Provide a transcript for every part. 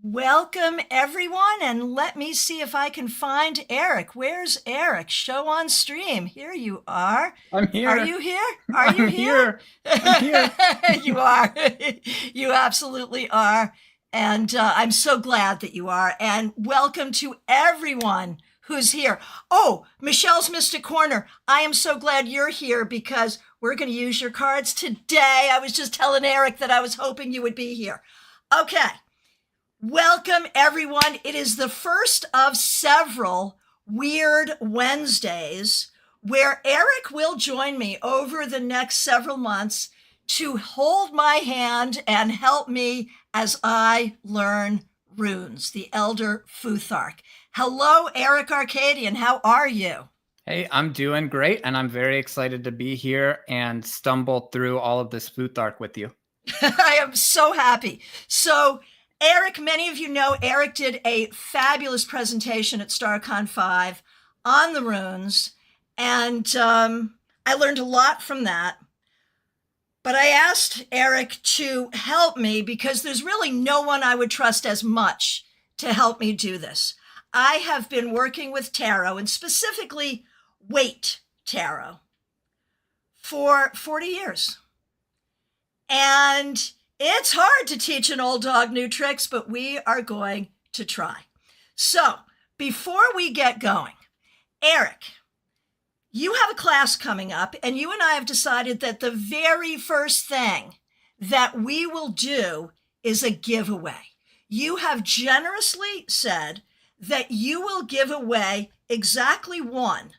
Welcome, everyone, and let me see if I can find Aerik. Where's Aerik? Show on stream. Here you are. I'm here. Are you here? Are you I'm here? I'm here. You are. You absolutely are. And I'm so glad that you are. And welcome to everyone who's here. Oh, Michelle's Mystic Corner. I am so glad you're here because we're going to use your cards today. I was just telling Aerik that I was hoping you would be here. Okay. Welcome, everyone. It is the first of several Wyrd Wednesdays where Aerik will join me over the next several months to hold my hand and help me as I learn runes, the Elder Futhark. Hello, Aerik Arkadian. How are you? Hey, I'm doing great, and I'm very excited to be here and stumble through all of this Futhark with you. I am so happy. So, Aerik, many of you know Aerik did a fabulous presentation at StaarCon 5 on the runes, and I learned a lot from that. But I asked Aerik to help me because there's really no one I would trust as much to help me do this. I have been working with tarot, and specifically Waite tarot, for 40 years. And it's hard to teach an old dog new tricks, but we are going to try. So before we get going, Aerik, you have a class coming up, and you and I have decided that the very first thing that we will do is a giveaway. You have generously said that you will give away exactly one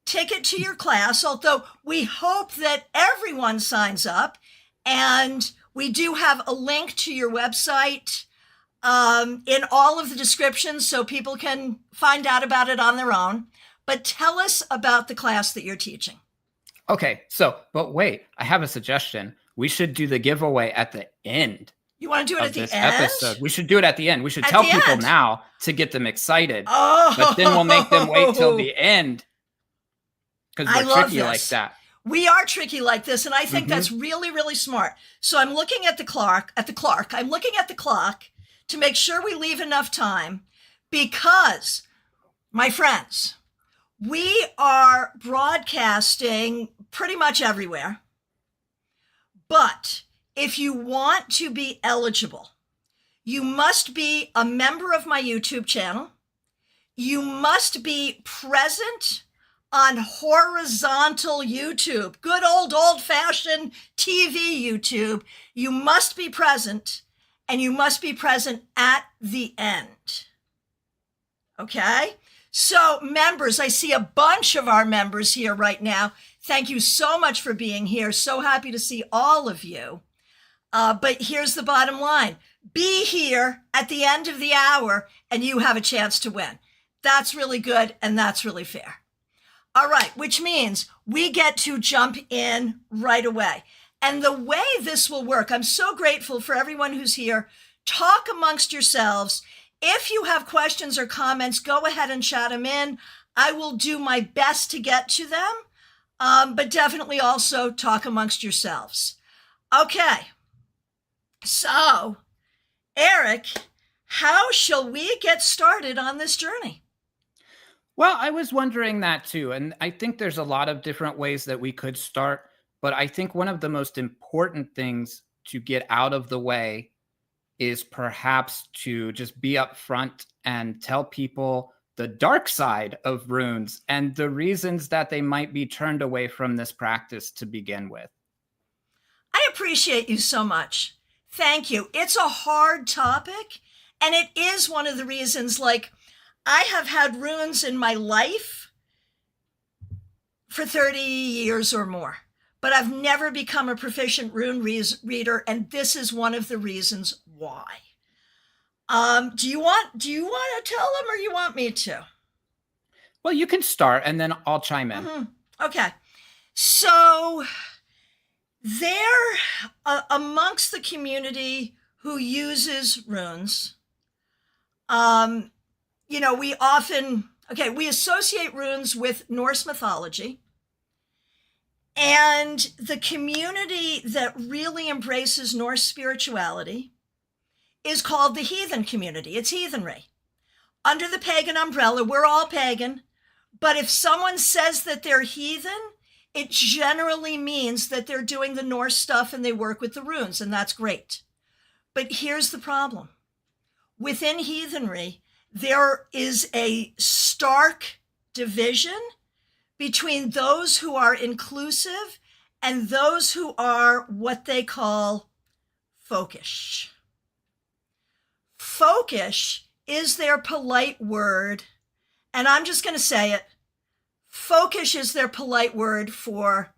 ticket to your class, although we hope that everyone signs up, and we do have a link to your website in all of the descriptions so people can find out about it on their own. But tell us about the class that you're teaching. Okay, but wait, I have a suggestion. We should do the giveaway at the end. You want to do it at the end? Episode. We should do it at the end. We should tell people now to get them excited. Oh. But then we'll make them wait till the end. Because we're tricky like that. We are tricky like this, and I think that's really, really smart. So I'm looking at the clock. I'm looking at the clock to make sure we leave enough time because, my friends, we are broadcasting pretty much everywhere. But if you want to be eligible, you must be a member of my YouTube channel. You must be present on horizontal YouTube, good old-fashioned TV YouTube. You must be present, and you must be present at the end. Okay? So, members, I see a bunch of our members here right now. Thank you so much for being here. So happy to see all of you. But here's the bottom line. Be here at the end of the hour, and you have a chance to win. That's really good, and that's really fair. All right, which means we get to jump in right away. And the way this will work, I'm so grateful for everyone who's here. Talk amongst yourselves. If you have questions or comments, go ahead and chat them in. I will do my best to get to them, but definitely also talk amongst yourselves. Okay, so Aerik, how shall we get started on this journey? Well, I was wondering that too. And I think there's a lot of different ways that we could start. But I think one of the most important things to get out of the way is perhaps to just be upfront and tell people the dark side of runes and the reasons that they might be turned away from this practice to begin with. I appreciate you so much. Thank you. It's a hard topic. And it is one of the reasons, I have had runes in my life for 30 years or more, but I've never become a proficient rune reader, and this is one of the reasons why. Do you want to tell them, or you want me to? Well, you can start, and then I'll chime in. Okay. So there, amongst the community who uses runes, we associate runes with Norse mythology. And the community that really embraces Norse spirituality is called the heathen community. It's heathenry. Under the pagan umbrella, we're all pagan. But if someone says that they're heathen, it generally means that they're doing the Norse stuff and they work with the runes, and that's great. But here's the problem. Within heathenry, there is a stark division between those who are inclusive and those who are what they call folkish. Folkish is their polite word, and I'm just going to say it. Folkish is their polite word for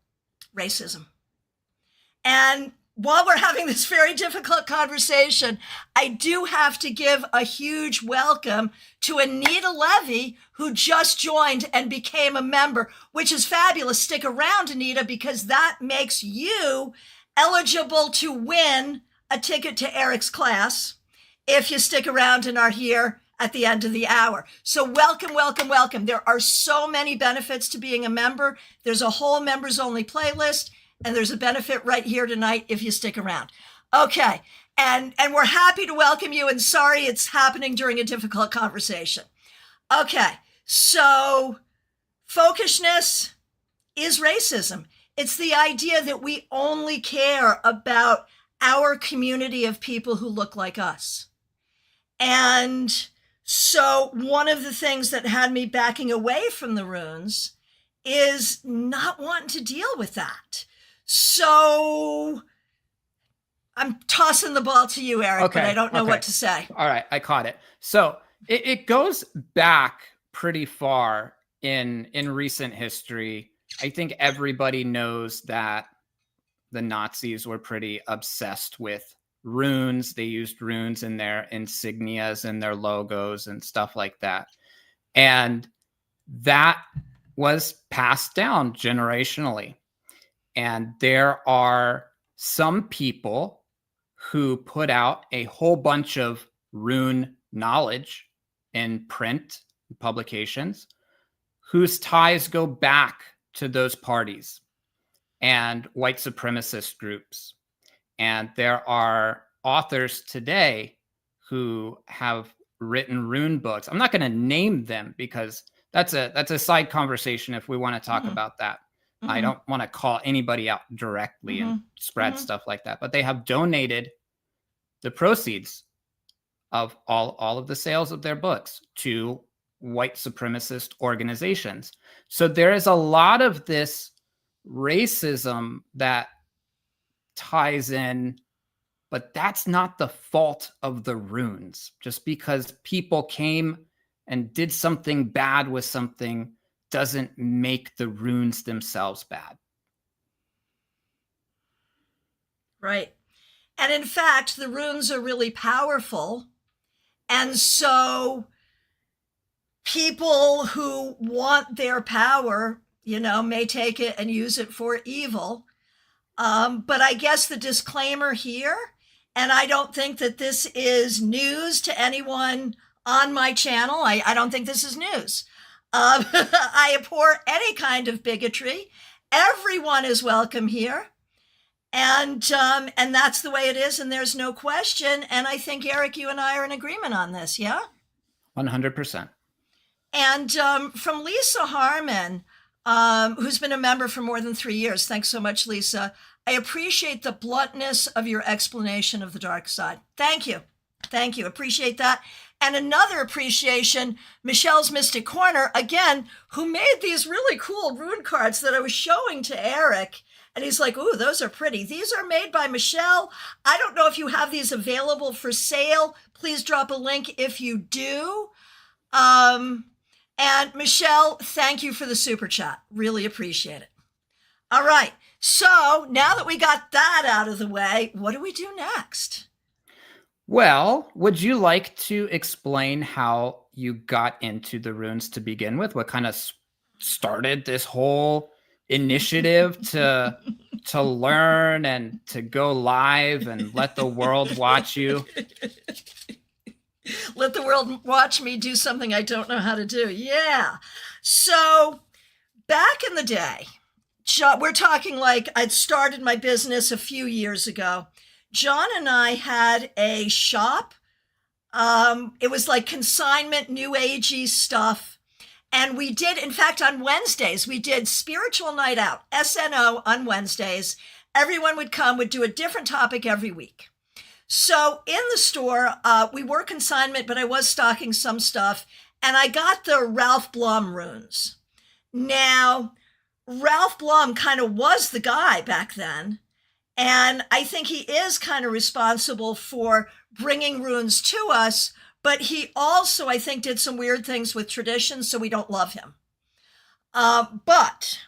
racism. And while we're having this very difficult conversation, I do have to give a huge welcome to Anita Levy, who just joined and became a member, which is fabulous. Stick around, Anita, because that makes you eligible to win a ticket to Aerik's class if you stick around and are here at the end of the hour. So welcome, welcome, welcome. There are so many benefits to being a member. There's a whole members only playlist, and there's a benefit right here tonight if you stick around. Okay, and we're happy to welcome you, and sorry it's happening during a difficult conversation. Okay, so folkishness is racism. It's the idea that we only care about our community of people who look like us. And so one of the things that had me backing away from the runes is not wanting to deal with that. So I'm tossing the ball to you, Aerik, but I don't know what to say. All right, I caught it. So it goes back pretty far in recent history. I think everybody knows that the Nazis were pretty obsessed with runes. They used runes in their insignias and their logos and stuff like that. And that was passed down generationally. And there are some people who put out a whole bunch of rune knowledge in print publications whose ties go back to those parties and white supremacist groups. And there are authors today who have written rune books. I'm not going to name them because that's a side conversation if we want to talk about that. I don't want to call anybody out directly and spread stuff like that, but they have donated the proceeds of all of the sales of their books to white supremacist organizations. So there is a lot of this racism that ties in, but that's not the fault of the runes. Just because people came and did something bad with something doesn't make the runes themselves bad. Right. And in fact, the runes are really powerful. And so people who want their power, may take it and use it for evil. But I guess the disclaimer here, and I don't think that this is news to anyone on my channel. I don't think this is news. I abhor any kind of bigotry. Everyone is welcome here. And that's the way it is. And there's no question. And I think, Aerik, you and I are in agreement on this. Yeah. 100%. And from Lisa Harmon, who's been a member for more than 3 years. Thanks so much, Lisa. I appreciate the bluntness of your explanation of the dark side. Thank you. Thank you. Appreciate that. And another appreciation, Michelle's Mystic Corner, again, who made these really cool rune cards that I was showing to Aerik. And he's like, ooh, those are pretty. These are made by Michelle. I don't know if you have these available for sale. Please drop a link if you do. And Michelle, thank you for the super chat. Really appreciate it. All right. So now that we got that out of the way, what do we do next? Well, would you like to explain how you got into the runes to begin with? What kind of started this whole initiative to learn and to go live and let the world watch you? Let the world watch me do something I don't know how to do. Yeah. So back in the day, we're talking like I'd started my business a few years ago. John and I had a shop. It was like consignment, new agey stuff. And we did, in fact, on Wednesdays, we did spiritual night out, SNO on Wednesdays. Everyone would come, would do a different topic every week. So in the store, we were consignment, but I was stocking some stuff. And I got the Ralph Blum runes. Now, Ralph Blum kind of was the guy back then. And I think he is kind of responsible for bringing runes to us, but he also, I think, did some weird things with traditions, so we don't love him. But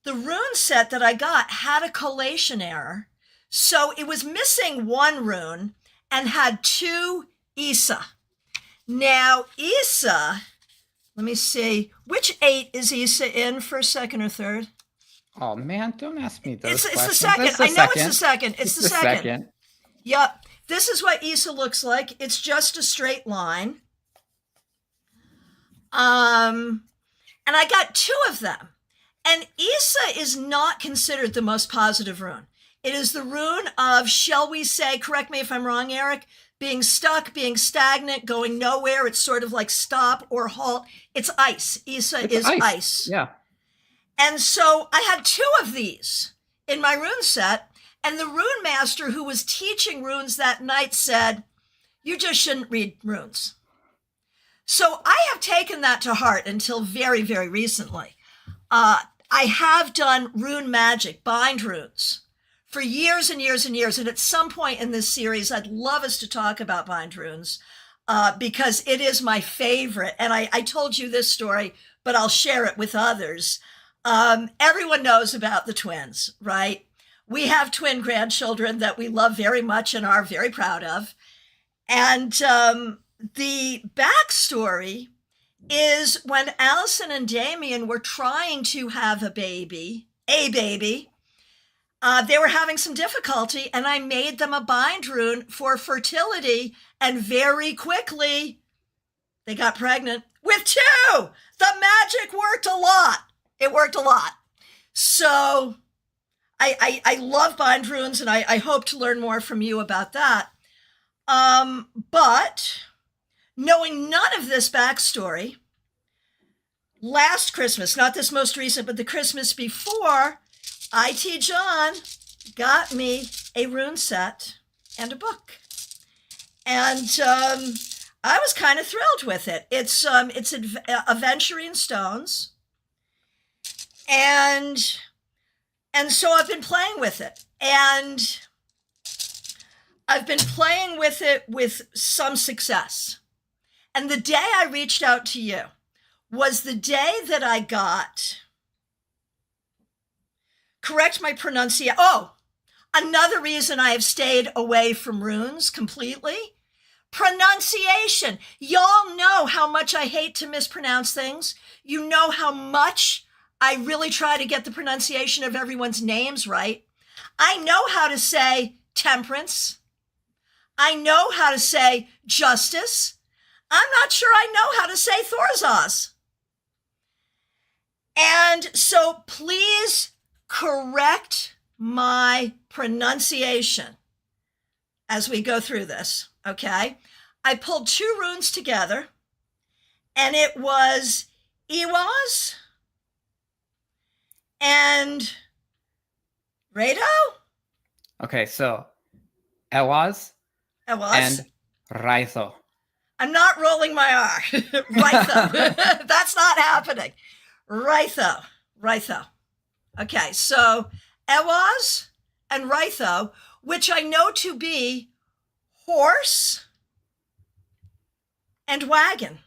the rune set that I got had a collation error, so it was missing one rune and had 2 Isa. Now, Isa, let me see, which 8 is Isa in, first, second, or third? Oh man, don't ask me those It's questions. the second. It's the I know second. it's the second. It's the second. second. Yep. This is what Isa looks like. It's just a straight line. And I got 2 of them. And Isa is not considered the most positive rune. It is the rune of, shall we say, correct me if I'm wrong, Aerik, being stuck, being stagnant, going nowhere. It's sort of like stop or halt. It's ice. Isa is ice. Yeah. And so I had 2 of these in my rune set, and the rune master who was teaching runes that night said, you just shouldn't read runes. So I have taken that to heart until very, very recently. I have done rune magic, bind runes, for years and years and years. And at some point in this series, I'd love us to talk about bind runes because it is my favorite. And I told you this story, but I'll share it with others. Everyone knows about the twins, right? We have twin grandchildren that we love very much and are very proud of. And the backstory is when Allison and Damien were trying to have a baby, they were having some difficulty, and I made them a bind rune for fertility, and very quickly they got pregnant with 2. The magic worked a lot. It worked a lot. So I love bind runes, and I hope to learn more from you about that. But knowing none of this backstory, last Christmas, not this most recent, but the Christmas before, IT John got me a rune set and a book. And I was kind of thrilled with it. It's Aventurine Stones. And so I've been playing with it. And I've been playing with it with some success. And the day I reached out to you was the day that I got, correct my pronunciation. Oh, another reason I have stayed away from runes completely. Pronunciation. Y'all know how much I hate to mispronounce things. You know how much I really try to get the pronunciation of everyone's names right. I know how to say temperance. I know how to say justice. I'm not sure I know how to say Thorzaz. And so please correct my pronunciation as we go through this, okay? I pulled 2 runes together, and it was Iwaz and Rado? Okay, so Ewaz and Raitho. I'm not rolling my R. Raitho. That's not happening. Raitho. Okay, so Ewaz and Raitho, which I know to be horse and wagon.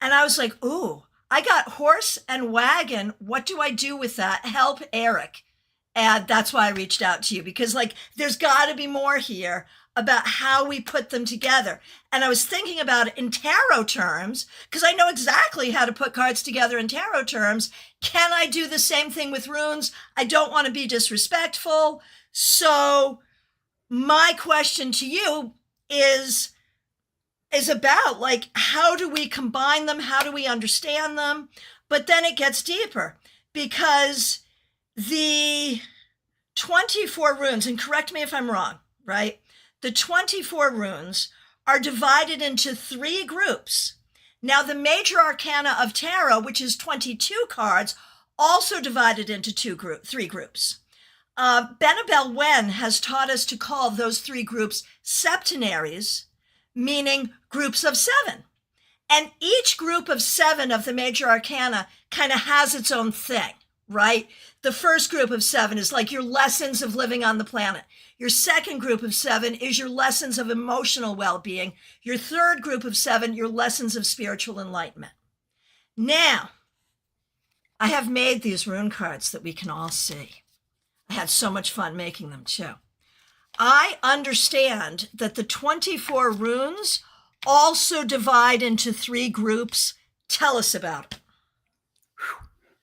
And I was like, ooh, I got horse and wagon. What do I do with that? Help Aerik. And that's why I reached out to you, because there's got to be more here about how we put them together. And I was thinking about it in tarot terms, because I know exactly how to put cards together in tarot terms. Can I do the same thing with runes? I don't want to be disrespectful. So my question to you is about how do we combine them? How do we understand them? But then it gets deeper, because the 24 runes, and correct me if I'm wrong, right? The 24 runes are divided into 3 groups. Now, the major arcana of tarot, which is 22 cards, also divided into 3 groups. Benabel Wen has taught us to call those 3 groups septenaries, meaning groups of 7. And each group of 7 of the major arcana kind of has its own thing, right? The first group of 7 is like your lessons of living on the planet. Your second group of 7 is your lessons of emotional well-being. Your third group of 7, your lessons of spiritual enlightenment. Now, I have made these rune cards that we can all see. I had so much fun making them too. I understand that the 24 runes also divide into 3 groups. Tell us about it.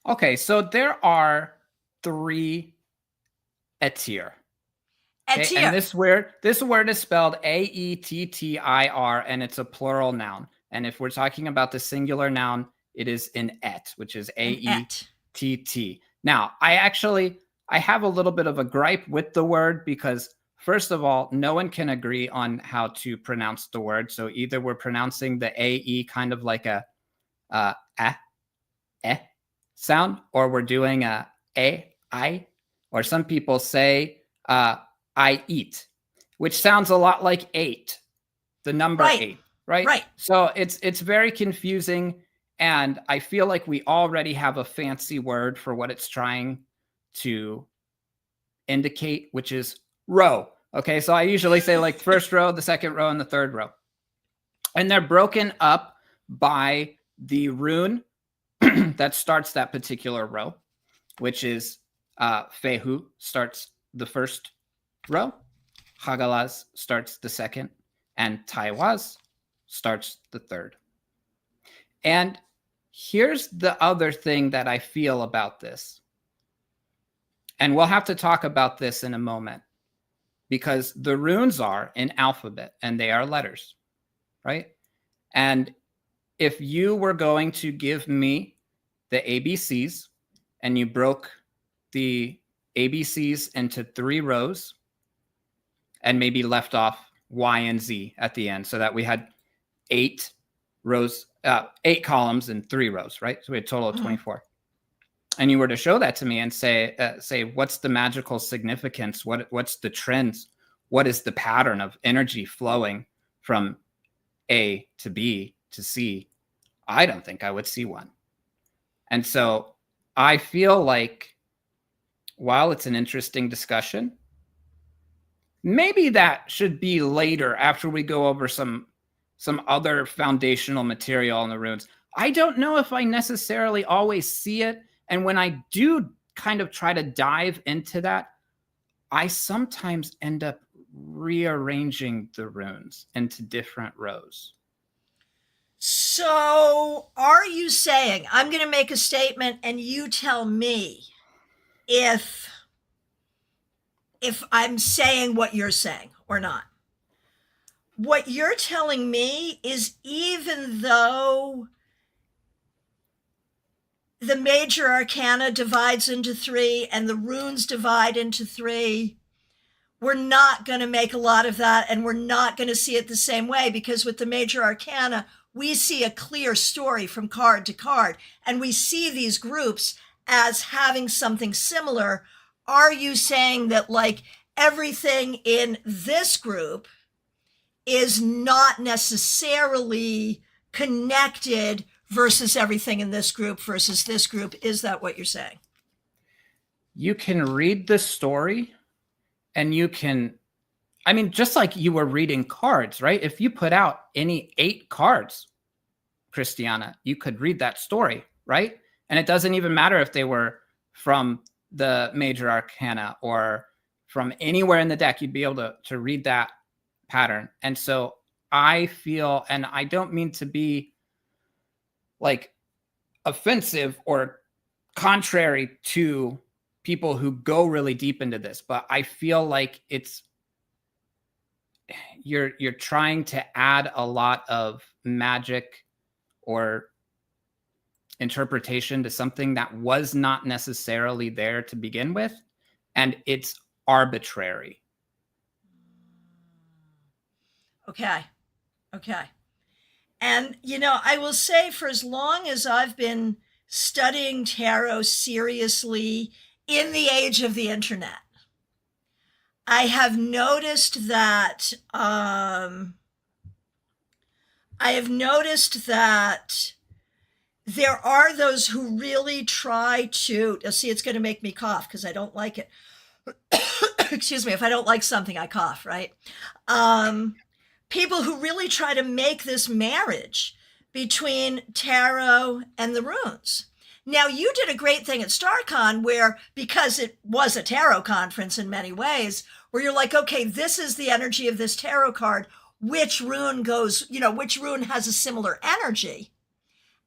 Okay, so there are 3 Aetir. Okay, and this word is spelled Aettir, and it's a plural noun. And if we're talking about the singular noun, it is an et, which is Aett. Now, I have a little bit of a gripe with the word because, first of all, no one can agree on how to pronounce the word. So either we're pronouncing the AE kind of like a sound, or we're doing a I, or some people say I eat, which sounds a lot like 8, the number 8, right? Right. So it's very confusing, and I feel like we already have a fancy word for what it's trying to indicate, which is row. Okay, so I usually say like first row, the second row, and the third row. And they're broken up by the rune that starts that particular row, which is Fehu starts the first row, Hagalaz starts the second, and Taiwaz starts the third. And here's the other thing that I feel about this. And we'll have to talk about this in a moment, because the runes are an alphabet and they are letters, right? And if you were going to give me the ABCs and you broke the ABCs into 3 rows and maybe left off Y and Z at the end, so that we had 8 rows, 8 columns and 3 rows, right? So we had a total of 24. And you were to show that to me and say, what's the magical significance? What's the trends? What is the pattern of energy flowing from A to B to C? I don't think I would see one. And so I feel like, while it's an interesting discussion, maybe that should be later after we go over some other foundational material in the runes. I don't know if I necessarily always see it. And when I do kind of try to dive into that, I sometimes end up rearranging the runes into different rows. So are you saying, I'm going to make a statement and you tell me if I'm saying what you're saying or not? What you're telling me is, even though the major arcana divides into 3 and the runes divide into 3, we're not going to make a lot of that, and we're not going to see it the same way, because with the major arcana, we see a clear story from card to card, and we see these groups as having something similar. Are you saying that like everything in this group is not necessarily connected versus everything in this group versus this group? Is that what you're saying? You can read the story, and you can, I mean, just like you were reading cards, right? If you put out any 8 cards, Christiana, you could read that story, right? And it doesn't even matter if they were from the major arcana or from anywhere in the deck, you'd be able to read that pattern. And so I feel, and I don't mean to be like offensive or contrary to people who go really deep into this, but I feel like you're trying to add a lot of magic or interpretation to something that was not necessarily there to begin with. And it's arbitrary. Okay. And, I will say for as long as I've been studying tarot seriously in the age of the internet, I have noticed that there are those who really try to see. It's going to make me cough because I don't like it. Excuse me. If I don't like something, I cough, right? People who really try to make this marriage between tarot and the runes. Now, you did a great thing at StaarCon where, because it was a tarot conference in many ways, where you're like, okay, this is the energy of this tarot card. Which rune which rune has a similar energy?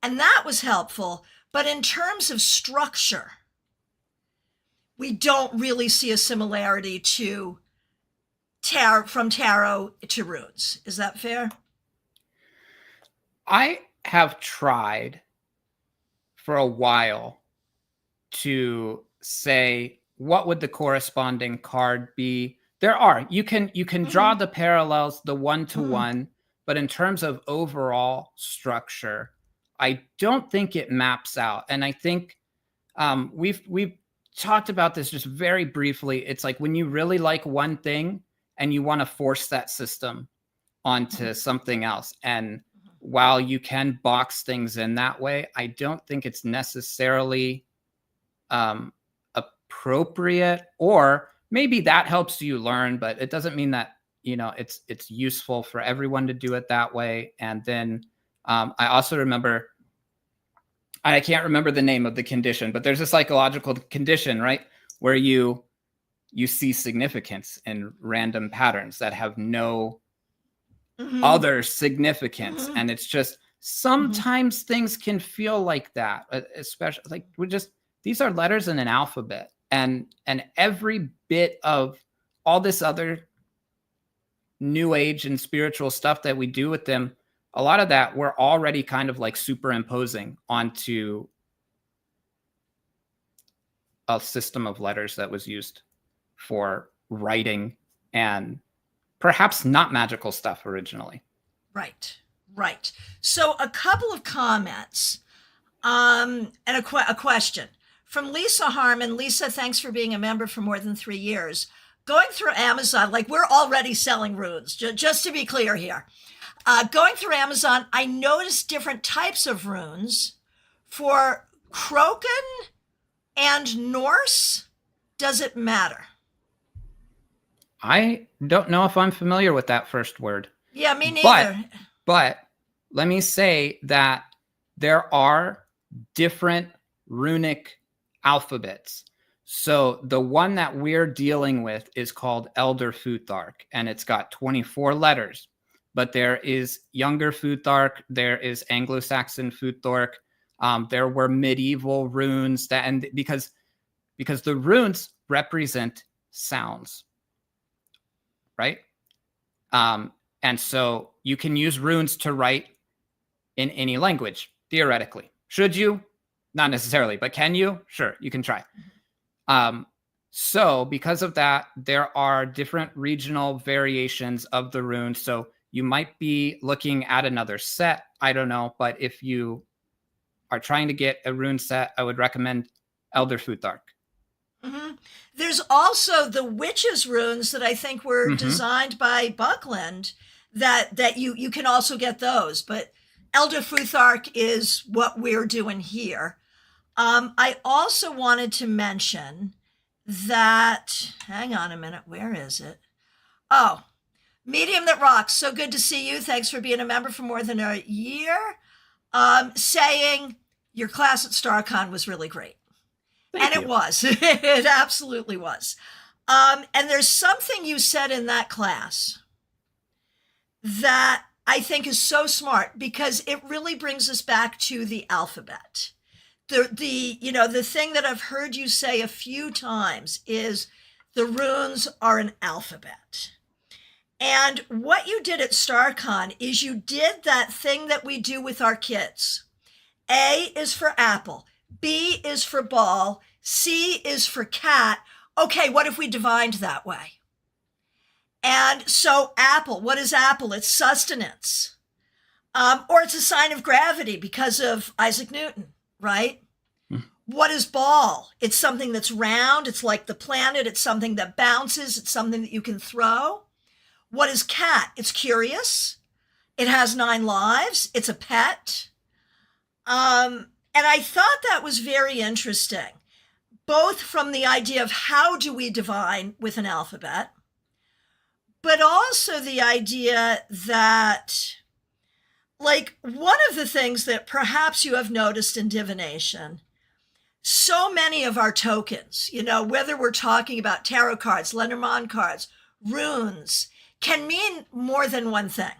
And that was helpful. But in terms of structure, we don't really see a similarity to from tarot to runes. Is that fair? I have tried for a while to say, what would the corresponding card be? You can draw the parallels, the one-to-one, but in terms of overall structure, I don't think it maps out. And I think we've talked about this just very briefly. It's like when you really like one thing and you want to force that system onto something else. And while you can box things in that way, I don't think it's necessarily appropriate, or maybe that helps you learn, but it doesn't mean that, it's useful for everyone to do it that way. And then I also remember, I can't remember the name of the condition, but there's a psychological condition, right? Where you see significance in random patterns that have no other significance. And it's just, sometimes things can feel like that, especially like these are letters in an alphabet, and every bit of all this other new age and spiritual stuff that we do with them, a lot of that we're already kind of like superimposing onto a system of letters that was used for writing and perhaps not magical stuff originally. Right. So a couple of comments and a question from Lisa Harmon. Lisa, thanks for being a member for more than 3 years. Going through Amazon, like we're already selling runes, just to be clear here. Going through Amazon, I noticed different types of runes for Kroken and Norse. Does it matter? I don't know if I'm familiar with that first word. Yeah, me neither. But let me say that there are different runic alphabets. So the one that we're dealing with is called Elder Futhark, and it's got 24 letters. But there is Younger Futhark, there is Anglo-Saxon Futhark. There were medieval runes because the runes represent sounds, right? And so you can use runes to write in any language, theoretically. Should you? Not necessarily, but can you? Sure, you can try. So because of that, there are different regional variations of the runes. So you might be looking at another set. I don't know. But if you are trying to get a rune set, I would recommend Elder Futhark. There's also the witches runes that I think were designed by Buckland that you can also get those. But Elder Futhark is what we're doing here. I also wanted to mention that, hang on a minute, where is it? Oh, Medium That Rocks. So good to see you. Thanks for being a member for more than a year. Saying your class at StaarCon was really great. Thank you. It was. It absolutely was. And there's something you said in that class that I think is so smart, because it really brings us back to the alphabet. The thing that I've heard you say a few times is the runes are an alphabet. And what you did at StaarCon is you did that thing that we do with our kids. A is for apple. B is for ball. C is for cat. okay, what if we divined that way? And so apple, what is apple? It's sustenance. Or it's a sign of gravity because of Isaac Newton, right? What is ball? It's something that's round. It's like the planet. It's something that bounces. It's something that you can throw. What is cat? It's curious. It has 9 lives. It's a pet. And I thought that was very interesting, both from the idea of how do we divine with an alphabet, but also the idea that, like, one of the things that perhaps you have noticed in divination, so many of our tokens, whether we're talking about tarot cards, Lenormand cards, runes, can mean more than one thing.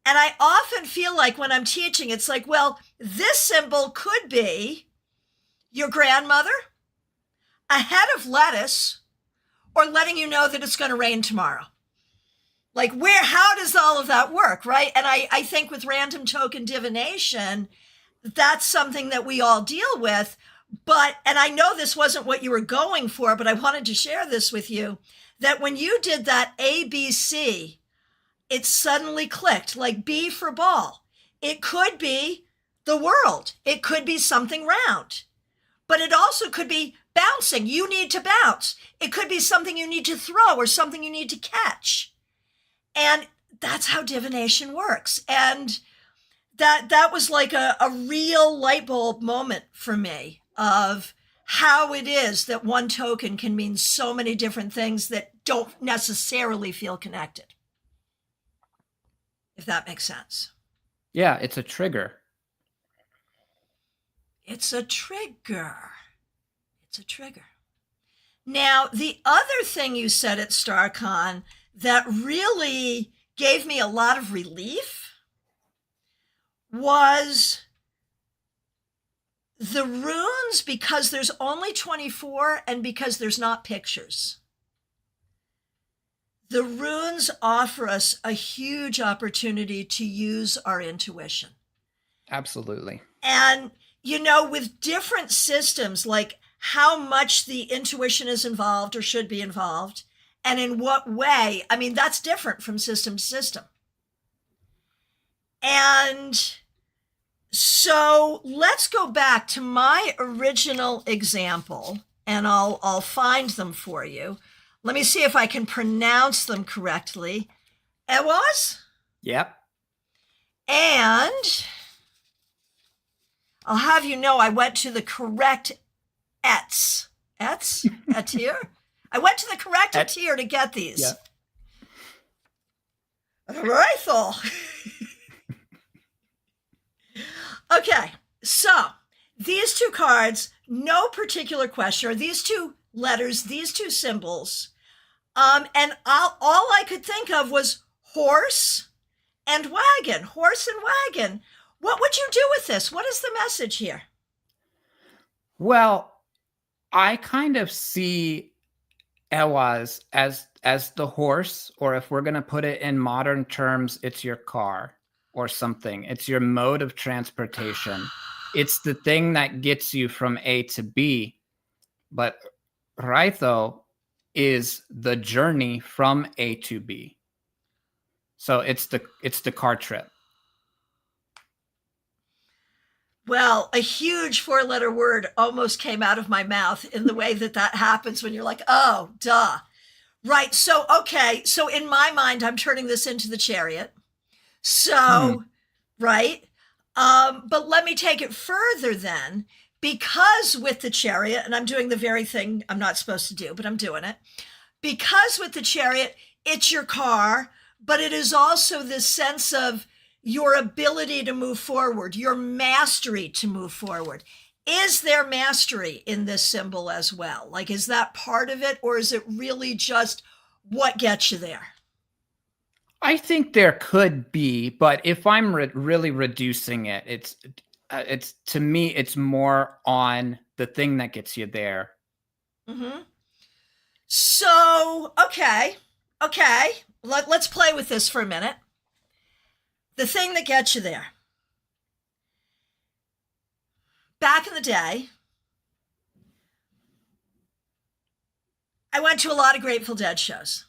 And I often feel like when I'm teaching, it's like, well, this symbol could be your grandmother, a head of lettuce, or letting you know that it's going to rain tomorrow. Like, how does all of that work, right? And I think with random token divination, that's something that we all deal with. And I know this wasn't what you were going for, but I wanted to share this with you, that when you did that ABC, it suddenly clicked, like B for ball. It could be the world. It could be something round, but it also could be bouncing. You need to bounce. It could be something you need to throw or something you need to catch. And that's how divination works. And that was like a real light bulb moment for me of how it is that one token can mean so many different things that don't necessarily feel connected. If that makes sense. Yeah, it's a trigger. It's a trigger. It's a trigger. Now, the other thing you said at StaarCon that really gave me a lot of relief was the runes, because there's only 24 and because there's not pictures. The runes offer us a huge opportunity to use our intuition. Absolutely. And, with different systems, like how much the intuition is involved or should be involved, and in what way, I mean, that's different from system to system. And so let's go back to my original example, and I'll find them for you. Let me see if I can pronounce them correctly. Ewas? Yep. And I'll have you know I went to the correct Etir? I went to the correct Etir to get these. Yep. Rifle. Okay, so these 2 cards, no particular question, or these 2 letters, these 2 symbols. And all I could think of was horse and wagon, horse and wagon. What would you do with this? What is the message here? Well, I kind of see Ewas as the horse, or if we're going to put it in modern terms, it's your car or something. It's your mode of transportation. It's the thing that gets you from A to B. But Raitho is the journey from A to B. So it's the car trip. Well, a huge 4-letter word almost came out of my mouth in the way that happens when you're like, oh, duh. Right. So, okay. So in my mind, I'm turning this into the chariot. So, right. But let me take it further then, because with the chariot, and I'm doing the very thing I'm not supposed to do, but I'm doing it. Because with the chariot, it's your car, but it is also this sense of your ability to move forward, your mastery to move forward. Is there mastery in this symbol as well? Like, is that part of it, or is it really just what gets you there? I think there could be, but if I'm really reducing it, it's to me, it's more on the thing that gets you there. Mm-hmm. So, okay. Let's play with this for a minute. The thing that gets you there. Back in the day, I went to a lot of Grateful Dead shows.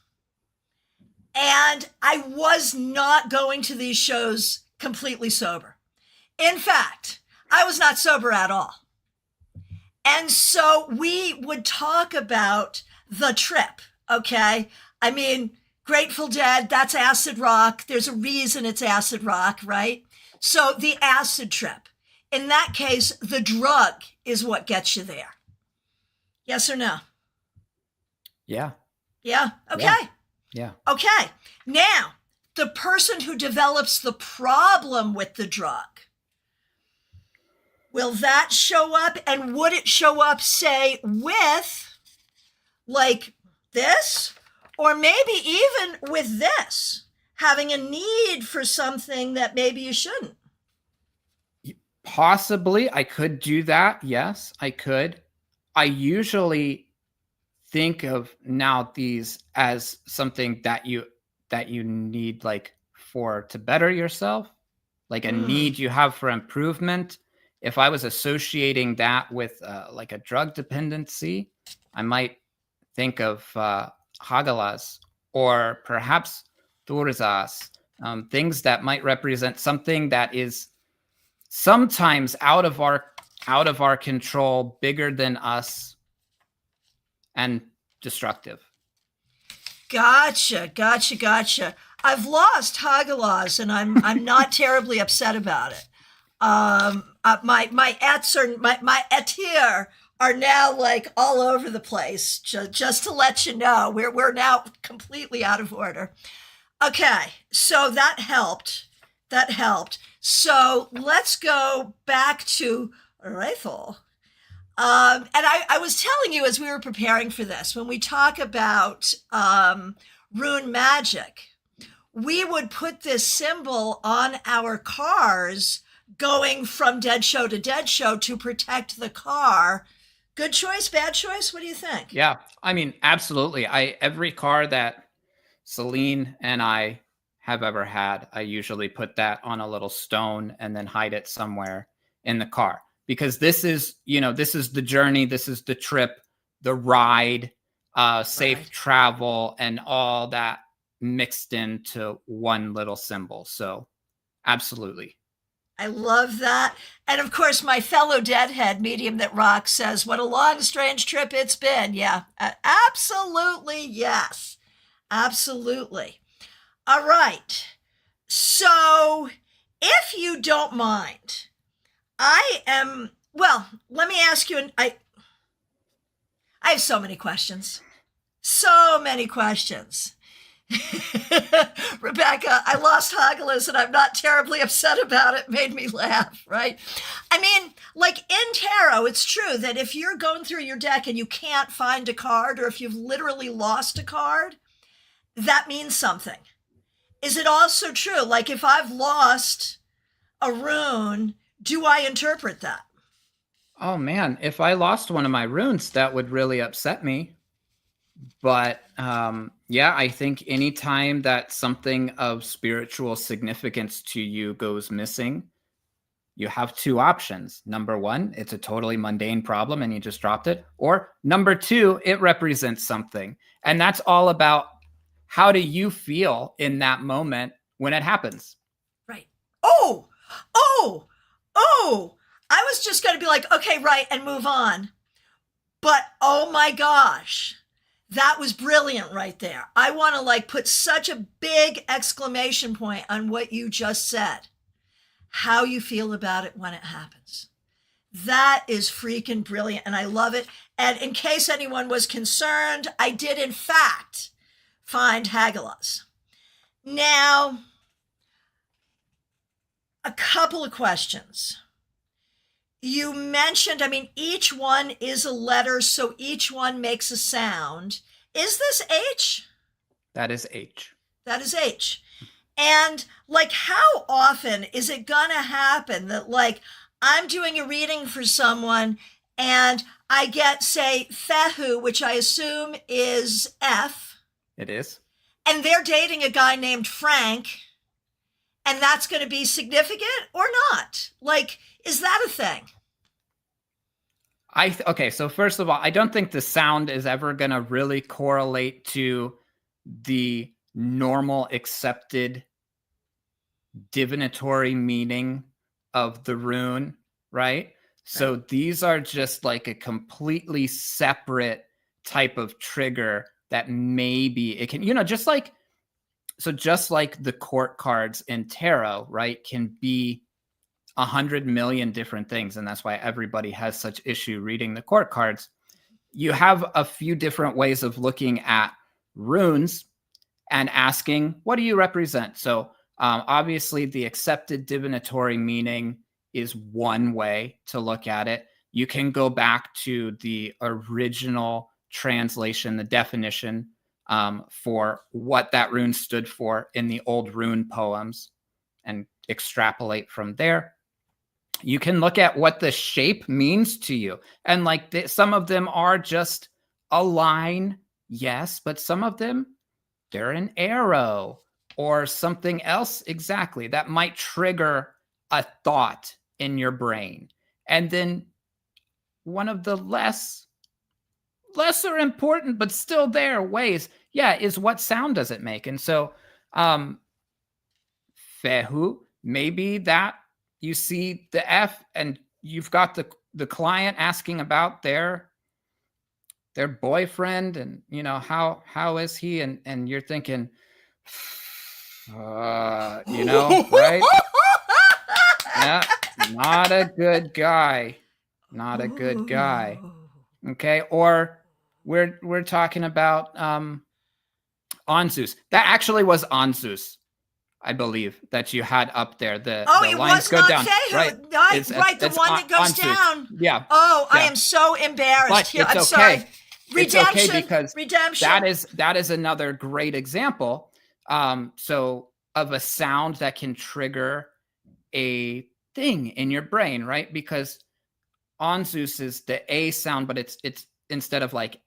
And I was not going to these shows completely sober. In fact, I was not sober at all. And so we would talk about the trip, okay? I mean, Grateful Dead, that's acid rock. There's a reason it's acid rock, right? So the acid trip. In that case, the drug is what gets you there. Yes or no? Yeah. Yeah? Okay. Yeah. Okay. Now, the person who develops the problem with the drug, will that show up? And would it show up, say, with like this? Or maybe even with this, having a need for something that maybe you shouldn't? Possibly, I could do that. Yes, I could. I usually think of now these as something that you need, like, for to better yourself, like a need you have for improvement. If I was associating that with like a drug dependency, I might think of Hagalas or perhaps Thurzas, things that might represent something that is sometimes out of our control, bigger than us, and destructive. Gotcha. I've lost Hagalas, and I'm not terribly upset about it. My ets are my etir are now like all over the place. Just to let you know, we're now completely out of order. Okay, so that helped. So let's go back to Rethel. And I was telling you as we were preparing for this, when we talk about rune magic, we would put this symbol on our cars going from dead show to dead show to protect the car. Good choice, bad choice? What do you think? Yeah, I mean, absolutely. Every car that Celine and I have ever had, I usually put that on a little stone and then hide it somewhere in the car. Because this is the journey, this is the trip, the ride, safe travel, and all that mixed into one little symbol. So absolutely. I love that. And of course, my fellow Deadhead medium that rocks says, what a long, strange trip it's been. Yeah, absolutely. Yes, absolutely. All right. So if you don't mind, let me ask you, I have so many questions. Rebecca, I lost Hagalas and I'm not terribly upset about it. Made me laugh, right? I mean, like in tarot, it's true that if you're going through your deck and you can't find a card, or if you've literally lost a card, that means something. Is it also true? Like if I've lost a rune, do I interpret that? Oh man, if I lost one of my runes, that would really upset me. But yeah, I think anytime that something of spiritual significance to you goes missing, you have two options. Number one, it's a totally mundane problem and you just dropped it. Or number two, it represents something. And that's all about how do you feel in that moment when it happens. Right. I was just going to be like, okay, right, and move on. But oh my gosh, that was brilliant right there. I want to like put such a big exclamation point on what you just said. How you feel about it when it happens. That is freaking brilliant, and I love it. And in case anyone was concerned, I did in fact find Hagalas. Now, a couple of questions. You mentioned, I mean, each one is a letter, so each one makes a sound. Is this H? That is H. That is H. And like, how often is it gonna happen that like I'm doing a reading for someone and I get, say, Fehu, which I assume is F. It is. And they're dating a guy named Frank, and that's going to be significant or not? Like, is that a thing? Okay, so first of all, I don't think the sound is ever going to really correlate to the normal accepted divinatory meaning of the rune, right? So these are just like a completely separate type of trigger that maybe it can, just like the court cards in tarot, right, can be 100 million different things. And that's why everybody has such issue reading the court cards. You have a few different ways of looking at runes and asking, what do you represent? So obviously the accepted divinatory meaning is one way to look at it. You can go back to the original translation, the definition for what that rune stood for in the old rune poems and extrapolate from there. You can look at what the shape means to you. And like some of them are just a line, yes, but some of them, they're an arrow or something else exactly that might trigger a thought in your brain. And then one of the lesser important, but still there ways, is what sound does it make? And so fehu, maybe that you see the F and you've got the client asking about their boyfriend and how is he, and you're thinking right? Yeah, not a good guy. Not a good guy. Okay, or we're talking about Anzus. That actually was Anzus, I believe, that you had up there. The lines go down. Right, right. The one that goes down. Yeah. Oh, yeah. I am so embarrassed. But it's I'm okay. sorry. Redemption. It's okay because redemption. That is another great example. So of a sound that can trigger a thing in your brain, right? Because Anzus is the A sound, but it's instead of like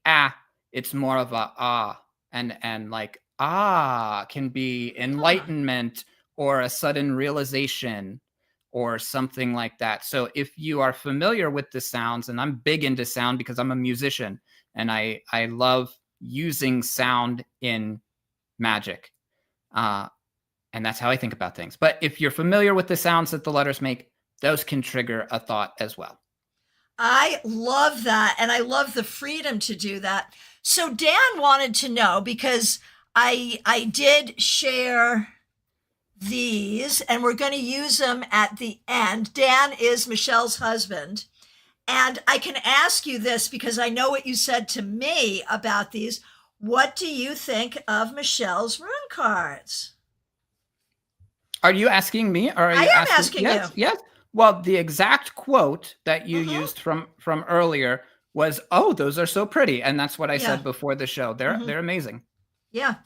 it's more of a ah, and like can be enlightenment or a sudden realization or something like that. So if you are familiar with the sounds, and I'm big into sound because I'm a musician and I love using sound in magic. And that's how I think about things. But if you're familiar with the sounds that the letters make, those can trigger a thought as well. I love that. And I love the freedom to do that. So Dan wanted to know, because I did share these and we're going to use them at the end. Dan is Michelle's husband. And I can ask you this because I know what you said to me about these. What do you think of Michelle's rune cards? Are you asking me? Or are you asking you? Yes. Well, the exact quote that you used from earlier was, "Oh, those are so pretty," and that's what I said before the show. They're amazing. Yeah.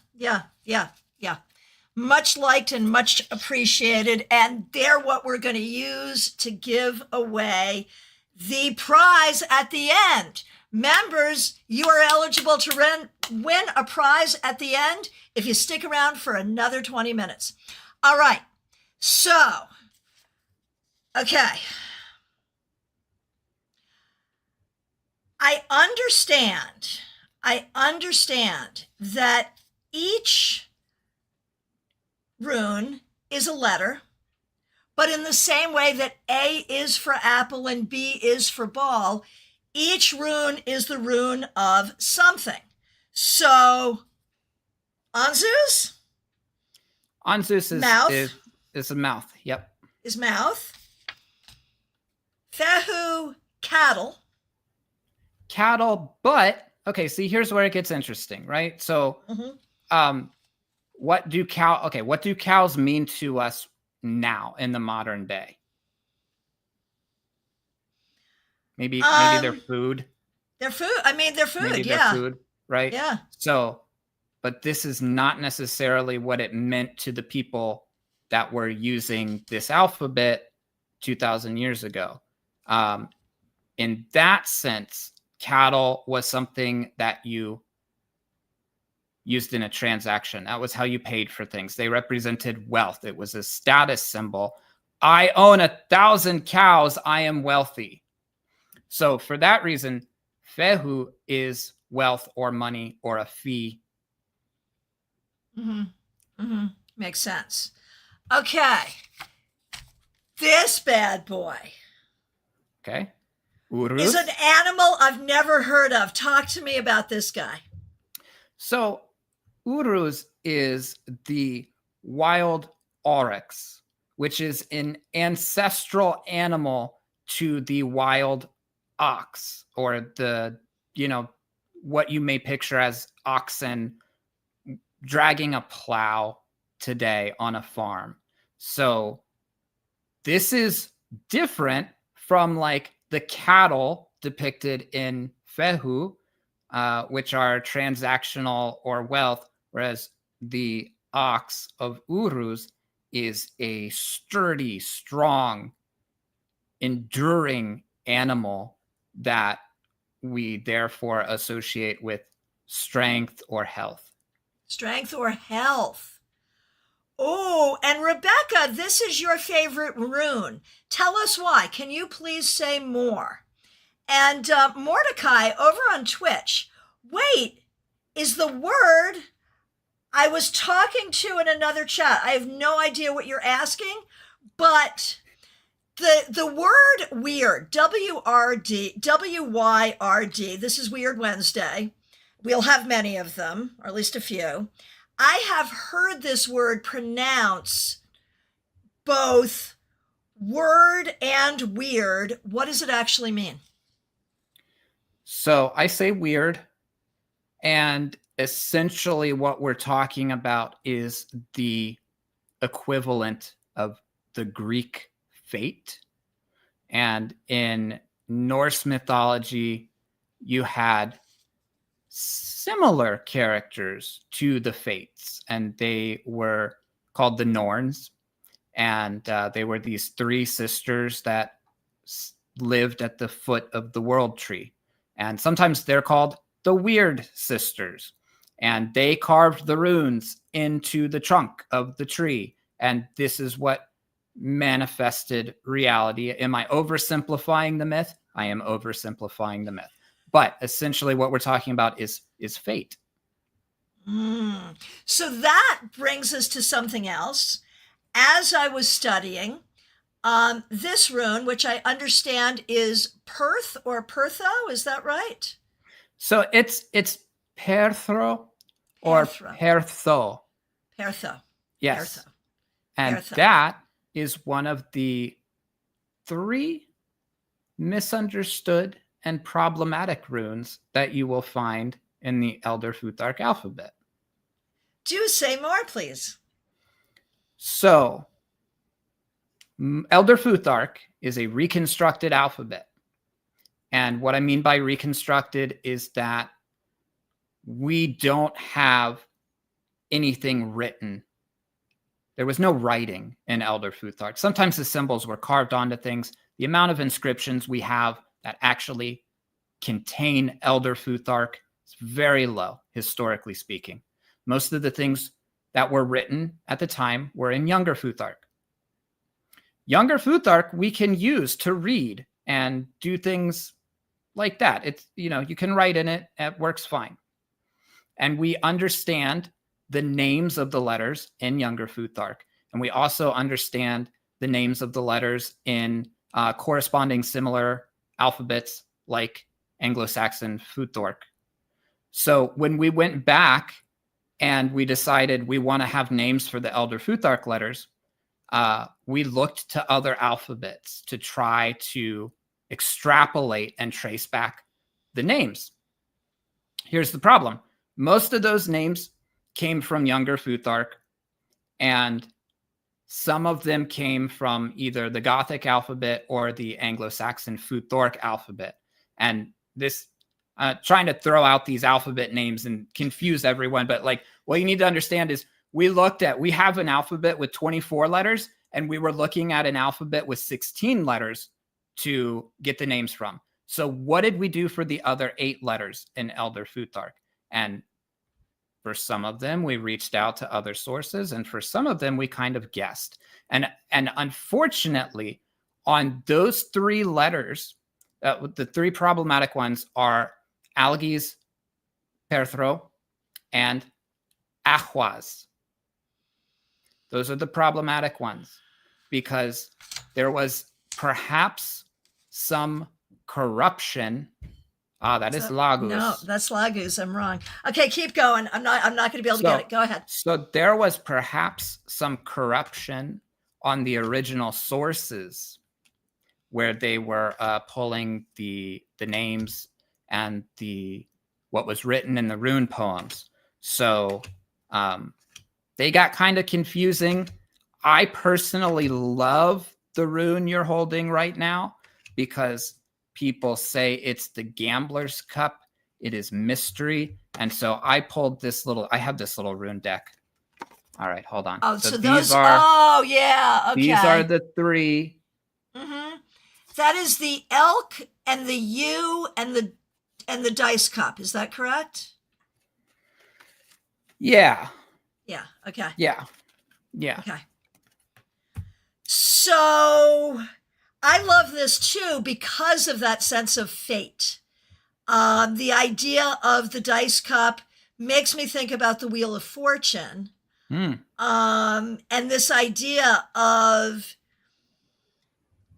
Much liked and much appreciated, and they're what we're going to use to give away the prize at the end. Members, you are eligible to win a prize at the end if you stick around for another 20 minutes. All right. So, okay. I understand that each rune is a letter, but in the same way that A is for apple and B is for ball, each rune is the rune of something. So, Anzus? Anzus mouth. Is a mouth. Yep. Is mouth. Fehu, cattle. Cattle, but okay, see, here's where it gets interesting, right? So, what do cows mean to us now in the modern day? Maybe they're food. They're food. I mean, they're food. Maybe they're food, right? Yeah. So, but this is not necessarily what it meant to the people that were using this alphabet 2,000 years ago. In that sense, cattle was something that you used in a transaction. That was how you paid for things. They represented wealth. It was a status symbol. I own 1,000 cows. I am wealthy. So for that reason, fehu is wealth or money or a fee. Mm-hmm. Mm-hmm. Makes sense. Okay. This bad boy. Okay. Is Urus. an animal I've never heard of. Talk to me about this guy. So Urus is the wild oryx, which is an ancestral animal to the wild ox, or the, what you may picture as oxen dragging a plow today on a farm. So this is different from like the cattle depicted in fehu, which are transactional or wealth, whereas the ox of Urus is a sturdy, strong, enduring animal that we therefore associate with strength or health. Strength or health. Oh, and Rebecca, this is your favorite rune. Tell us why. Can you please say more? And Mordecai over on Twitch, wait, is the word I was talking to in another chat? I have no idea what you're asking, but the word Wyrd, W-R-D, W-Y-R-D, this is Weird Wednesday. We'll have many of them, or at least a few. I have heard this word pronounce both word and weird. What does it actually mean? So I say weird, and essentially what we're talking about is the equivalent of the Greek fate. And in Norse mythology, you had similar characters to the fates, and they were called the Norns. And they were these three sisters that lived at the foot of the world tree. And sometimes they're called the Wyrd sisters. And they carved the runes into the trunk of the tree. And this is what manifested reality. Am I oversimplifying the myth? I am oversimplifying the myth. But essentially what we're talking about is fate. So that brings us to something else. As I was studying, this rune, which I understand is Perth or Pertho, is that right? So it's Perthro or Pertho. Pertho. Yes. Pertho. And Pertho. that is one of the 3 misunderstood and problematic runes that you will find in the Elder Futhark alphabet. Do say more, please. So, Elder Futhark is a reconstructed alphabet. And what I mean by reconstructed is that we don't have anything written. There was no writing in Elder Futhark. Sometimes the symbols were carved onto things. The amount of inscriptions we have that actually contain Elder Futhark is very low, historically speaking. Most of the things that were written at the time were in Younger Futhark. Younger Futhark we can use to read and do things like that. It's, you can write in it, it works fine. And we understand the names of the letters in Younger Futhark. And we also understand the names of the letters in corresponding similar alphabets like Anglo-Saxon Futhark. So when we went back and we decided we want to have names for the Elder Futhark letters, we looked to other alphabets to try to extrapolate and trace back the names. Here's the problem. Most of those names came from Younger Futhark, and some of them came from either the Gothic alphabet or the Anglo-Saxon Futhark alphabet. And this, trying to throw out these alphabet names and confuse everyone, but like what you need to understand is we have an alphabet with 24 letters, and we were looking at an alphabet with 16 letters to get the names from. So what did we do for the other 8 letters in Elder Futhark? And for some of them, we reached out to other sources, and for some of them, we kind of guessed. And unfortunately, on those 3 letters, The three problematic ones are Algi's, Perthro, and Ahwaz. Those are the problematic ones because there was perhaps some corruption. That is Lagus. No, that's Lagus. I'm wrong. Okay, keep going. I'm not going to be able to get it. Go ahead. So there was perhaps some corruption on the original sources where they were pulling the names and what was written in the rune poems. So they got kind of confusing. I personally love the rune you're holding right now because people say it's the Gambler's Cup. It is mystery. And so I pulled I have this little rune deck. All right, hold on. Oh, so those are, yeah, okay. These are the three. Mm-hmm. That is the elk and the U and the dice cup. Is that correct? Yeah. Yeah. Okay. Yeah. Yeah. Okay. So I love this too because of that sense of fate. The idea of the dice cup makes me think about the Wheel of Fortune. And this idea of,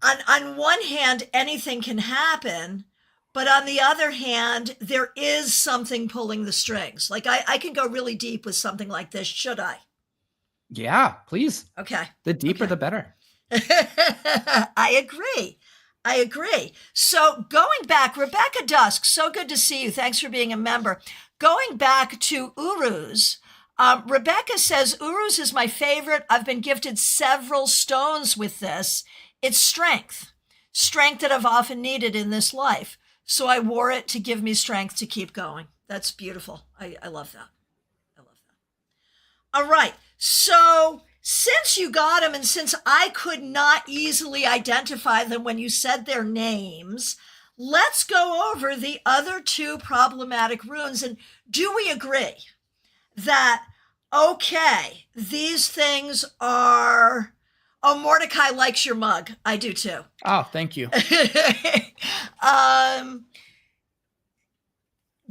on one hand, anything can happen, but on the other hand, there is something pulling the strings. Like I can go really deep with something like this. Should I? Yeah, please. Okay. The deeper, the better. I agree. So going back, Rebecca Dusk, so good to see you. Thanks for being a member. Going back to Uruz, Rebecca says, Uruz is my favorite. I've been gifted several stones with this. It's strength that I've often needed in this life. So I wore it to give me strength to keep going. That's beautiful. I love that. All right. So since you got them and since I could not easily identify them when you said their names, let's go over the other two problematic runes. And do we agree that, okay, these things are... Oh, Mordecai likes your mug. I do too. Oh, thank you.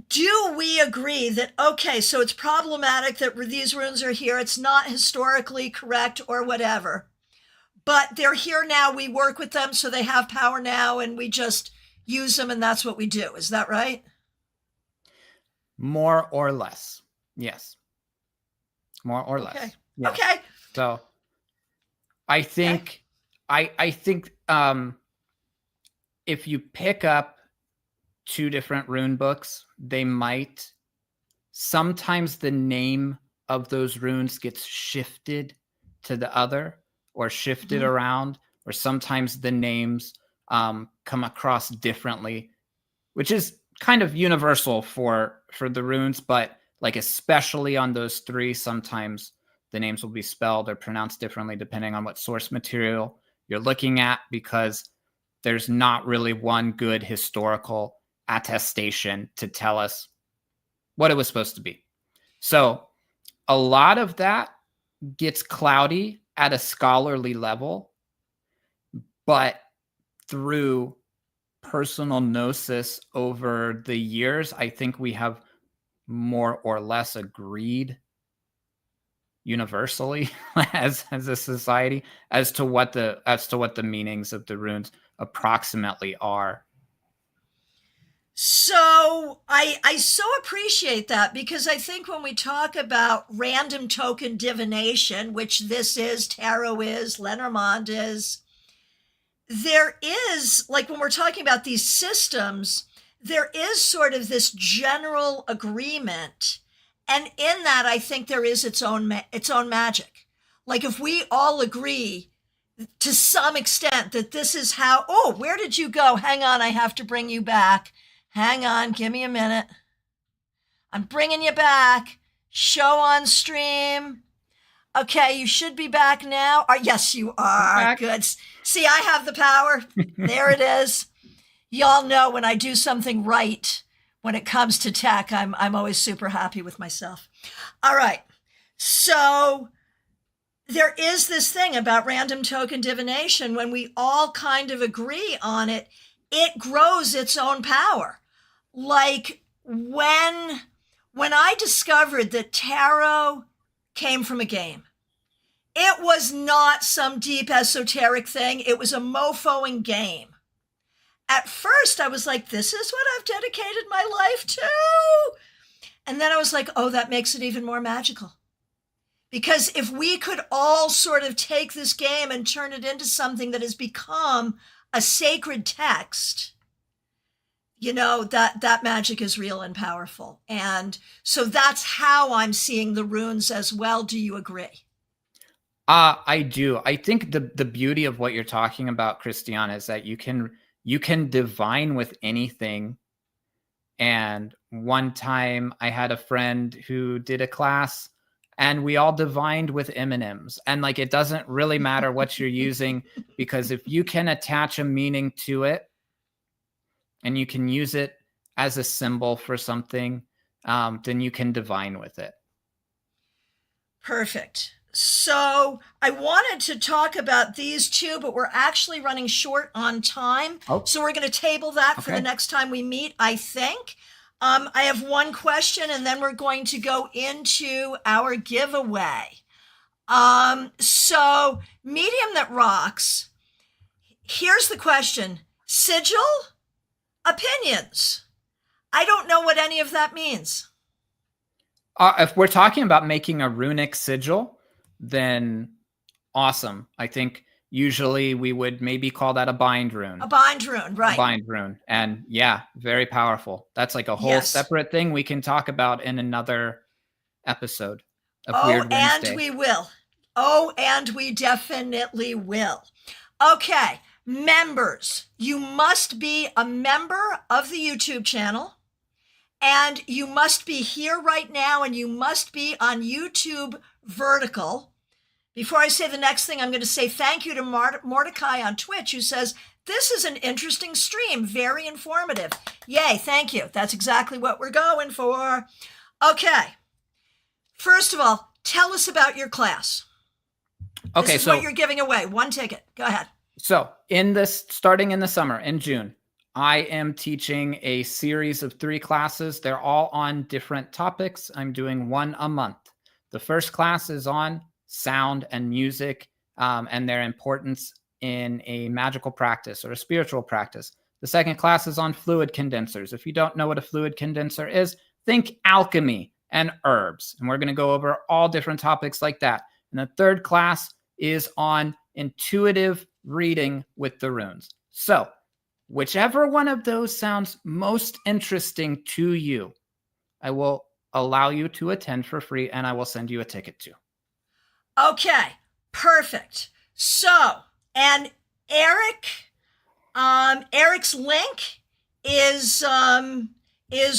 Do we agree that, okay, so it's problematic that these runes are here. It's not historically correct or whatever, but they're here now. We work with them, so they have power now, and we just use them, and that's what we do. Is that right? More or less. Yes. More or less. Okay. Yes. Okay. So I think, okay. I think if you pick up two different rune books, they might, sometimes the name of those runes gets shifted to the other or shifted around, or sometimes the names come across differently, which is kind of universal for the runes, but like especially on those three, sometimes the names will be spelled or pronounced differently depending on what source material you're looking at, because there's not really one good historical attestation to tell us what it was supposed to be. So a lot of that gets cloudy at a scholarly level, but through personal gnosis over the years, I think we have more or less agreed universally as a society as to what the meanings of the runes approximately are. So I so appreciate that, because I think when we talk about random token divination, which this is, tarot is, Lenormand is, there is, like when we're talking about these systems, there is sort of this general agreement. And in that, I think there is its own magic. Like if we all agree to some extent that this is how, oh, where did you go? Hang on, I have to bring you back. Hang on, give me a minute. I'm bringing you back. Show on stream. Okay, you should be back now. Yes, you are. Good. See, I have the power. There it is. Y'all know when I do something right, when it comes to tech, I'm always super happy with myself. All right. So there is this thing about random token divination when we all kind of agree on it. it grows its own power. Like when I discovered that tarot came from a game, it was not some deep esoteric thing. It was a mofoing game. At first, I was like, this is what I've dedicated my life to. And then I was like, oh, that makes it even more magical. Because if we could all sort of take this game and turn it into something that has become a sacred text, you know, that magic is real and powerful. And so that's how I'm seeing the runes as well. Do you agree? I do. I think the beauty of what you're talking about, Christiana, is that you can divine with anything. And one time I had a friend who did a class and we all divined with M&Ms. And like, it doesn't really matter what you're using, because if you can attach a meaning to it and you can use it as a symbol for something, then you can divine with it. Perfect. So I wanted to talk about these two, but we're actually running short on time. Oh. So we're going to table that for the next time we meet, I think. I have one question, and then we're going to go into our giveaway. So Medium That Rocks, here's the question. Sigil? Opinions. I don't know what any of that means. If we're talking about making a runic sigil, then awesome. I think usually we would maybe call that a bind rune. A bind rune, right. A bind rune. And yeah, very powerful. That's like a whole separate thing we can talk about in another episode of Wyrd Wednesday. And we will. Oh, and we definitely will. Okay, members. You must be a member of the YouTube channel. And you must be here right now, and you must be on YouTube vertical. Before I say the next thing, I'm going to say thank you to Mordecai on Twitch, who says, this is an interesting stream, very informative. Yay, thank you. That's exactly what we're going for. Okay. First of all, tell us about your class. Okay, this is what you're giving away. One ticket. Go ahead. So starting in the summer, in June, I am teaching a series of 3 classes. They're all on different topics. I'm doing one a month. The first class is on sound and music and their importance in a magical practice or a spiritual practice. The second class is on fluid condensers. If you don't know what a fluid condenser is, think alchemy and herbs. And we're going to go over all different topics like that. And the third class is on intuitive reading with the runes. So whichever one of those sounds most interesting to you, I will allow you to attend for free, and I will send you a ticket to. Okay, perfect. So, and Erik's link is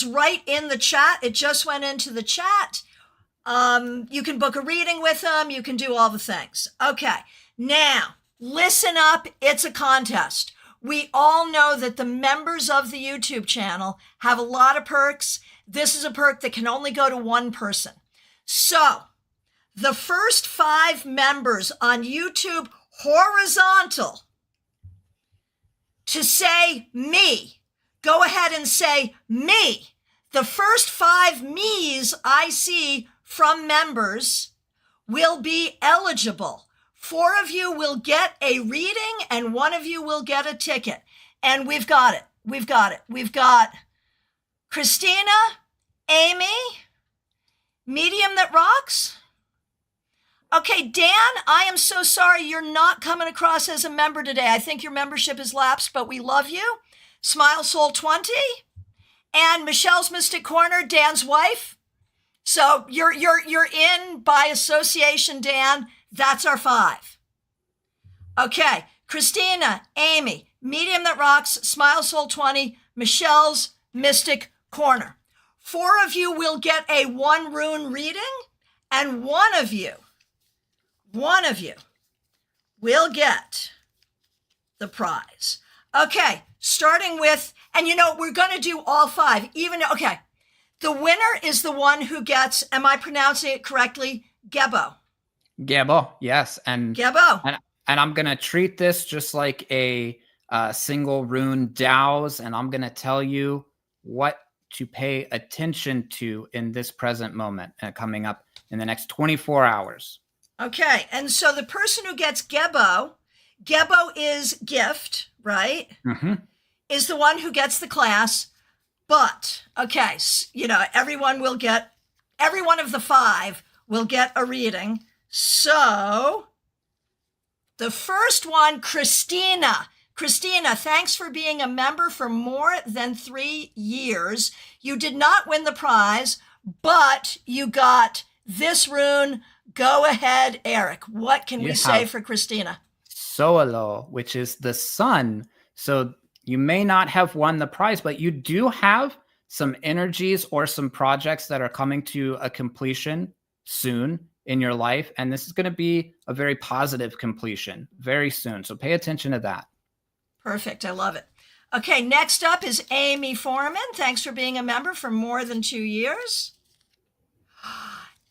right in the chat. It just went into the chat. You can book a reading with him. You can do all the things. Okay, now listen up. It's a contest. We all know that the members of the YouTube channel have a lot of perks. This is a perk that can only go to one person. So the first 5 members on YouTube horizontal to say me, go ahead and say me. The first 5 me's I see from members will be eligible. 4 of you will get a reading and 1 of you will get a ticket. And we've got it. We've got it. We've got Christina, Amy, Medium That Rocks. Okay, Dan, I am so sorry you're not coming across as a member today. I think your membership is lapsed, but we love you. Smile Soul 20 and Michelle's Mystic Corner, Dan's wife. So you're in by association, Dan. That's our 5. Okay, Christina, Amy, Medium That Rocks, Smile Soul 20, Michelle's Mystic Corner. 4 of you will get a 1 rune reading, and one of you will get the prize. Okay, starting with, and you know, we're going to do all 5, okay. The winner is the one who gets, am I pronouncing it correctly? Gebo. Gebo, yes. And Gebo. And I'm going to treat this just like a single rune dows, and I'm going to tell you what to pay attention to in this present moment coming up in the next 24 hours. Okay, and so the person who gets Gebo is gift, right? Mm-hmm. Is the one who gets the class. But, okay, every one of the 5 will get a reading. So, the first one, Christina. Christina, thanks for being a member for more than 3 years. You did not win the prize, but you got this rune. Go ahead, Aerik. What can we say for Christina? Soalo, which is the sun. So you may not have won the prize, but you do have some energies or some projects that are coming to a completion soon in your life. And this is going to be a very positive completion very soon. So pay attention to that. Perfect. I love it. Okay, next up is Amy Foreman. Thanks for being a member for more than 2 years.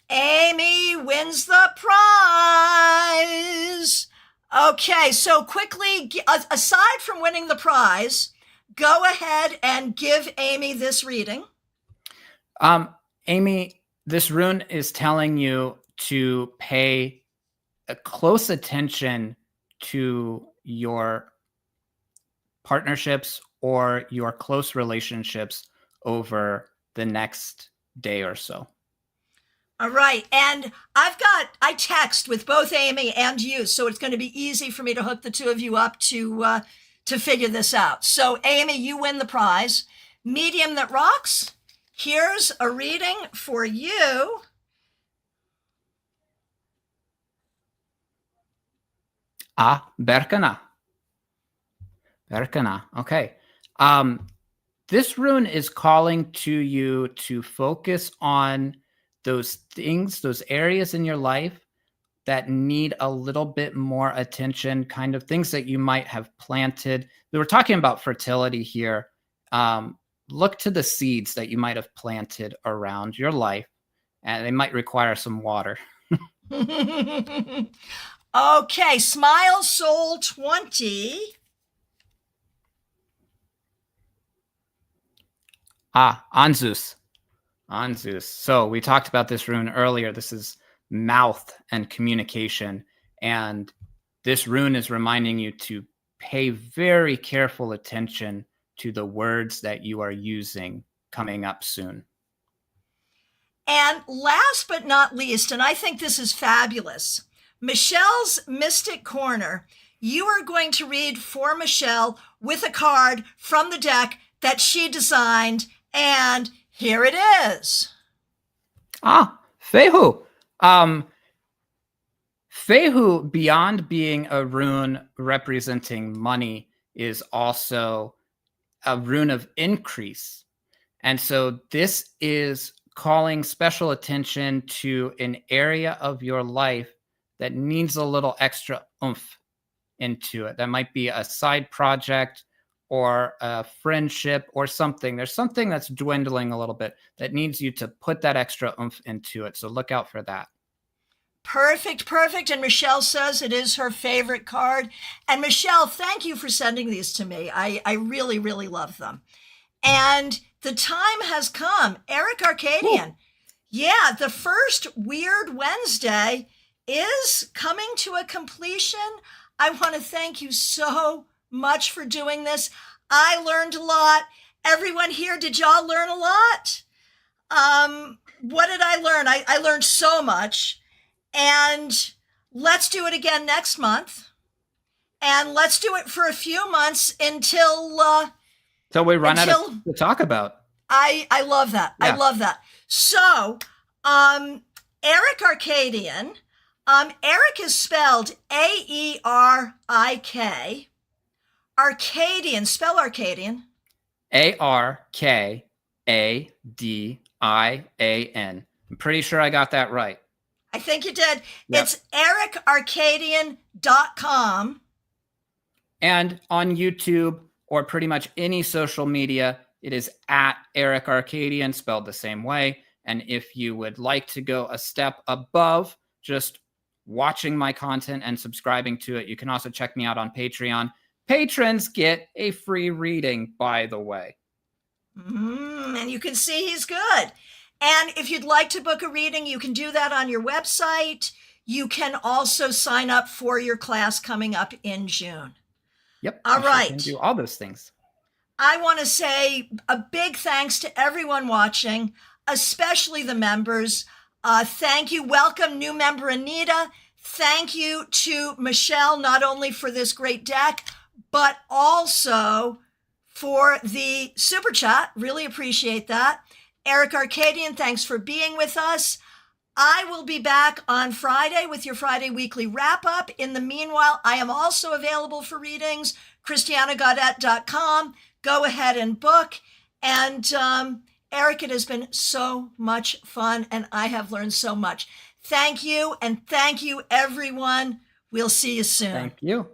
Amy wins the prize. Okay, so quickly, aside from winning the prize, go ahead and give Amy this reading. Amy, this rune is telling you to pay a close attention to your partnerships or your close relationships over the next day or so. All right. And I text with both Amy and you, so it's going to be easy for me to hook the two of you up to figure this out. So Amy, you win the prize. Medium that rocks. Here's a reading for you. Berkana. Okay. This rune is calling to you to focus on those things, those areas in your life that need a little bit more attention, kind of things that you might have planted. We were talking about fertility here. Look to the seeds that you might have planted around your life, and they might require some water. Okay, Smile Soul 20. Anzus. So we talked about this rune earlier. This is mouth and communication. And this rune is reminding you to pay very careful attention to the words that you are using coming up soon. And last but not least, and I think this is fabulous, Michelle's Mystic Corner. You are going to read for Michelle with a card from the deck that she designed, and here it is. Fehu. Fehu, beyond being a rune representing money, is also a rune of increase. And so this is calling special attention to an area of your life that needs a little extra oomph into it. That might be a side project or a friendship or something. There's something that's dwindling a little bit that needs you to put that extra oomph into it. So look out for that. Perfect. And Michelle says it is her favorite card. And Michelle, thank you for sending these to me. I really, really love them. And the time has come. Aerik Arkadian. Ooh. Yeah, the first Wyrd Wednesday is coming to a completion. I want to thank you so much for doing this. I learned a lot. Everyone here, did y'all learn a lot? What did I learn? I learned so much. And let's do it again next month. And let's do it for a few months until we run out of to talk about. I love that. Yeah. I love that. So, Aerik Arkadian. Aerik is spelled Aerik. Arkadian, spell Arkadian. Arkadian. I'm pretty sure I got that right. I think you did. Yep. It's AerikArkadian.com. And on YouTube or pretty much any social media, it is at Aerik Arkadian, spelled the same way. And if you would like to go a step above just watching my content and subscribing to it, you can also check me out on Patreon, patrons get a free reading, by the way. And you can see he's good. And if you'd like to book a reading, you can do that on your website. You can also sign up for your class coming up in June. Yep. All right. Can do all those things. I want to say a big thanks to everyone watching, especially the members. Thank you. Welcome, new member Anita. Thank you to Michelle, not only for this great deck, but also for the super chat. Really appreciate that. Aerik Arkadian, thanks for being with us. I will be back on Friday with your Friday weekly wrap up. In the meanwhile, I am also available for readings. ChristianaGaudet.com. Go ahead and book. And Aerik, it has been so much fun, and I have learned so much. Thank you, and thank you, everyone. We'll see you soon. Thank you.